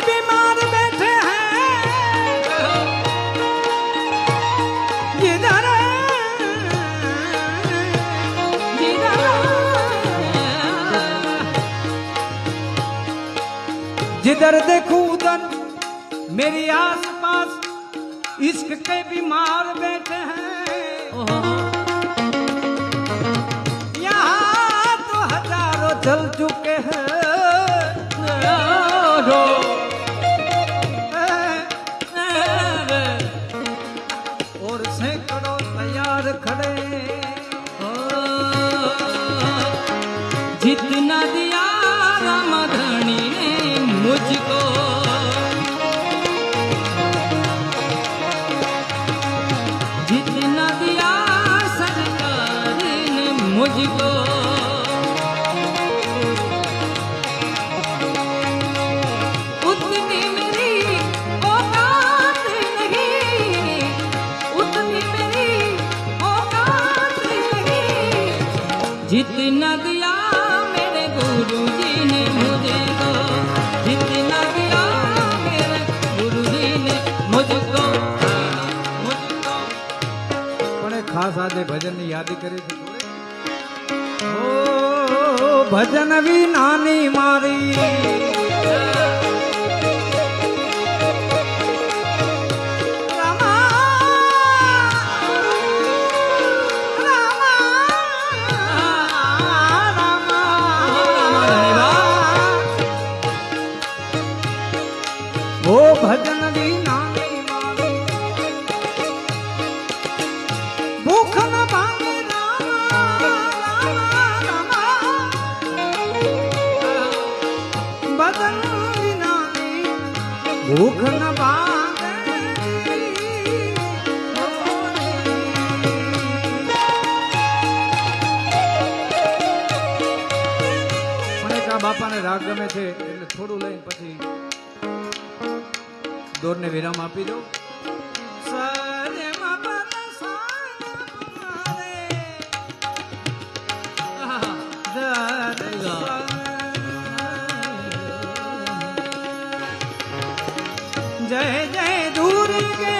बीमार बैठे हैं जिधर जिधर देखूं उधर मेरी आस पास इश्क के बीमार बैठे हैं। यहाँ तो हजारों चल चुके हैं और सैकड़ों तैयार खड़े। जितना दिया रामधनी ने मुझको, जितना दिया सरकार ने मुझको, उतनी मेरी औकात नहीं, उतनी मेरी औकात नहीं। जितना दिया मेरे गुरुजी ने मुझको, जितना दिया मेरे गुरुजी ने मुझको, मुझको। પણ ખાસ આજે ભજનની યાદી કરી છે ઓ ભજન વિનાની મારી ओ भजन विनानी मारी भूख न भांगे रामा रामा भजन विनानी भूख न भांगे। મને કા બાપાને રાગ ગમે છે એટલે થોડું લઈને પછી દોરને વિરામ આપી દો। जय जय दूर के